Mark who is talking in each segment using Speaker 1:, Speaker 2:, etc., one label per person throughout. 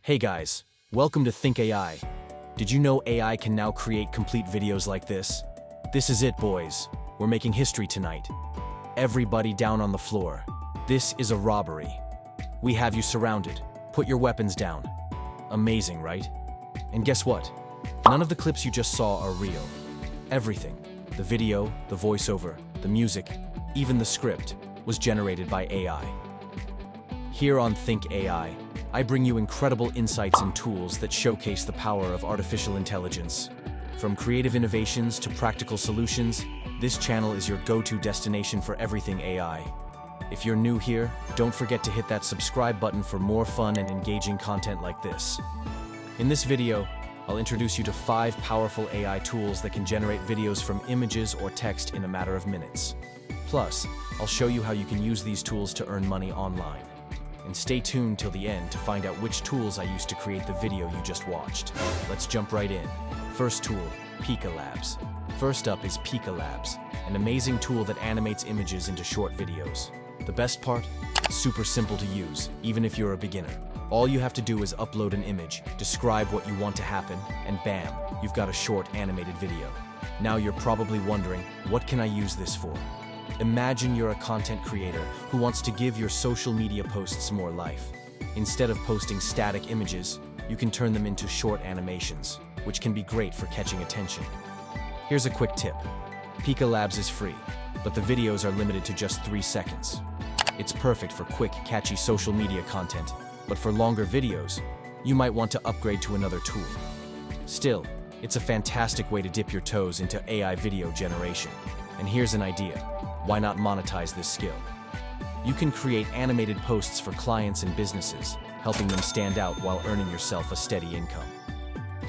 Speaker 1: Hey guys, welcome to Think AI. Did you know AI can now create complete videos like this? This is it, boys. We're making history tonight. Everybody down on the floor. This is a robbery. We have you surrounded. Put your weapons down. Amazing, right? And guess what? None of the clips you just saw are real. Everything, the video, the voiceover, the music, even the script, was generated by AI. Here on Think AI, I bring you incredible insights and tools that showcase the power of artificial intelligence. From creative innovations to practical solutions, this channel is your go-to destination for everything AI. If you're new here, don't forget to hit that subscribe button for more fun and engaging content like this. In this video, I'll introduce you to 5 powerful AI tools that can generate videos from images or text in a matter of minutes. Plus, I'll show you how you can use these tools to earn money online. And stay tuned till the end to find out which tools I used to create the video you just watched. Let's jump right in. First tool, Pika Labs. First up is Pika Labs, an amazing tool that animates images into short videos. The best part? It's super simple to use, even if you're a beginner. All you have to do is upload an image, describe what you want to happen, and bam, you've got a short animated video. Now you're probably wondering, what can I use this for? Imagine you're a content creator who wants to give your social media posts more life. Instead of posting static images, you can turn them into short animations, which can be great for catching attention. Here's a quick tip. Pika Labs is free, but the videos are limited to just 3 seconds. It's perfect for quick, catchy social media content, but for longer videos, you might want to upgrade to another tool. Still, it's a fantastic way to dip your toes into AI video generation. And here's an idea. Why not monetize this skill? You can create animated posts for clients and businesses, helping them stand out while earning yourself a steady income.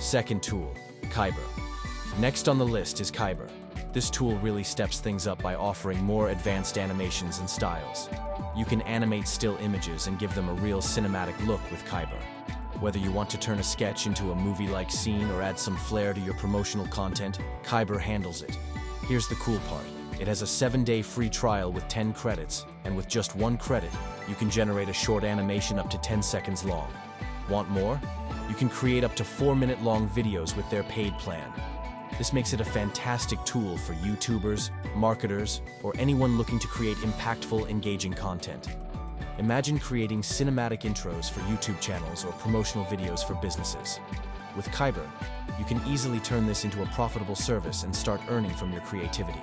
Speaker 1: Second tool, Kaiber. Next on the list is Kaiber. This tool really steps things up by offering more advanced animations and styles. You can animate still images and give them a real cinematic look with Kaiber. Whether you want to turn a sketch into a movie-like scene or add some flair to your promotional content, Kaiber handles it. Here's the cool part. It has a 7-day free trial with 10 credits, and with just 1 credit, you can generate a short animation up to 10 seconds long. Want more? You can create up to 4-minute-long videos with their paid plan. This makes it a fantastic tool for YouTubers, marketers, or anyone looking to create impactful, engaging content. Imagine creating cinematic intros for YouTube channels or promotional videos for businesses. With Kaiber, you can easily turn this into a profitable service and start earning from your creativity.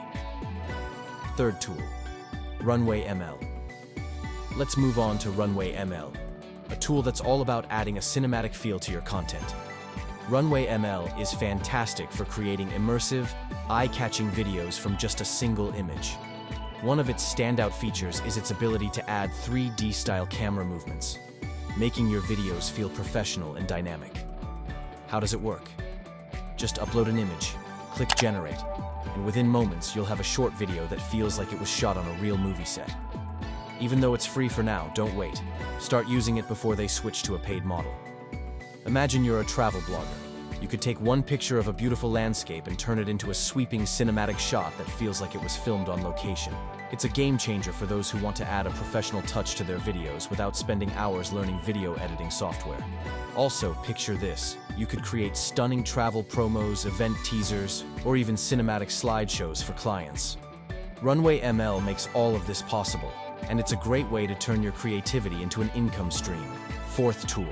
Speaker 1: Third tool, Runway ML. Let's move on to Runway ML, a tool that's all about adding a cinematic feel to your content. Runway ML is fantastic for creating immersive, eye-catching videos from just a single image. One of its standout features is its ability to add 3D-style camera movements, making your videos feel professional and dynamic. How does it work? Just upload an image, click Generate, and within moments you'll have a short video that feels like it was shot on a real movie set. Even though it's free for now, don't wait. Start using it before they switch to a paid model. Imagine you're a travel blogger. You could take one picture of a beautiful landscape and turn it into a sweeping cinematic shot that feels like it was filmed on location. It's a game changer for those who want to add a professional touch to their videos without spending hours learning video editing software. Also, picture this. You could create stunning travel promos, event teasers, or even cinematic slideshows for clients. Runway ML makes all of this possible, and it's a great way to turn your creativity into an income stream. Fourth tool.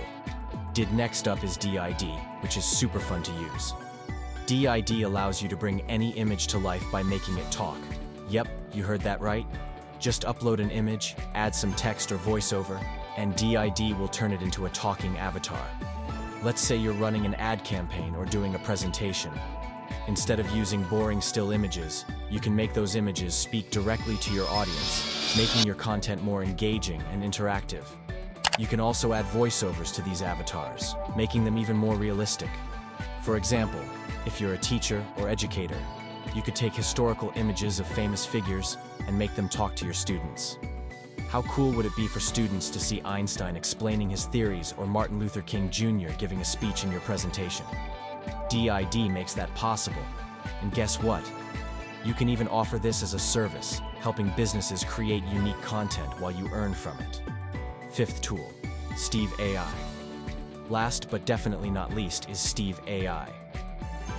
Speaker 1: Next up is DID, which is super fun to use. DID allows you to bring any image to life by making it talk. Yep, you heard that right. Just upload an image, add some text or voiceover, and DID will turn it into a talking avatar. Let's say you're running an ad campaign or doing a presentation. Instead of using boring still images, you can make those images speak directly to your audience, making your content more engaging and interactive. You can also add voiceovers to these avatars, making them even more realistic. For example, if you're a teacher or educator, you could take historical images of famous figures and make them talk to your students. How cool would it be for students to see Einstein explaining his theories or Martin Luther King Jr. giving a speech in your presentation? DID makes that possible. And guess what? You can even offer this as a service, helping businesses create unique content while you earn from it. Fifth tool, Steve AI. Last but definitely not least is Steve AI.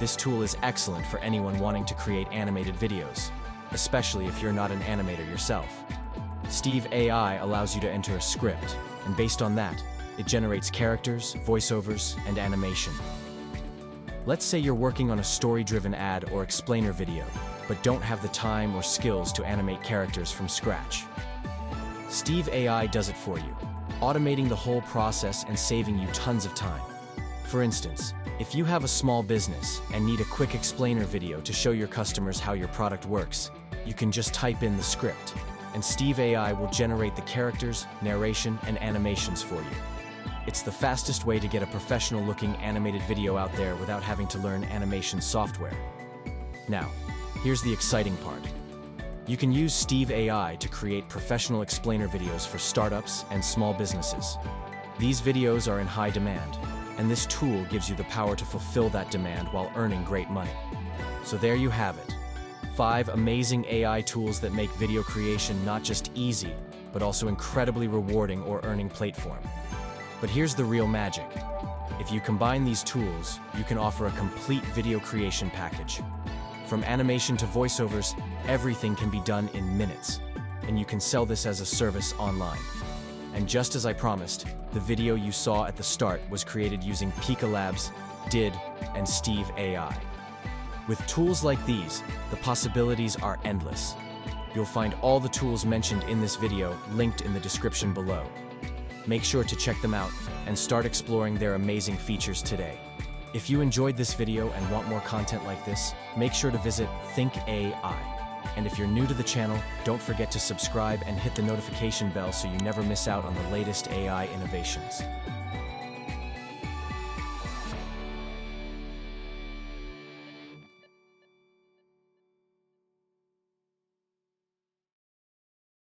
Speaker 1: This tool is excellent for anyone wanting to create animated videos, especially if you're not an animator yourself. Steve AI allows you to enter a script, and based on that, it generates characters, voiceovers, and animation. Let's say you're working on a story-driven ad or explainer video, but don't have the time or skills to animate characters from scratch. Steve AI does it for you, automating the whole process and saving you tons of time. For instance, if you have a small business and need a quick explainer video to show your customers how your product works, you can just type in the script, and Steve AI will generate the characters, narration, and animations for you. It's the fastest way to get a professional-looking animated video out there without having to learn animation software. Now, here's the exciting part. You can use Steve AI to create professional explainer videos for startups and small businesses. These videos are in high demand, and this tool gives you the power to fulfill that demand while earning great money. So there you have it. 5 amazing AI tools that make video creation not just easy, but also incredibly rewarding or earning platform. But here's the real magic. If you combine these tools, you can offer a complete video creation package. From animation to voiceovers, everything can be done in minutes, and you can sell this as a service online. And just as I promised, the video you saw at the start was created using Pika Labs, Did, and Steve AI. With tools like these, the possibilities are endless. You'll find all the tools mentioned in this video linked in the description below. Make sure to check them out and start exploring their amazing features today. If you enjoyed this video and want more content like this, make sure to visit Think AI. And if you're new to the channel, don't forget to subscribe and hit the notification bell so you never miss out on the latest AI innovations.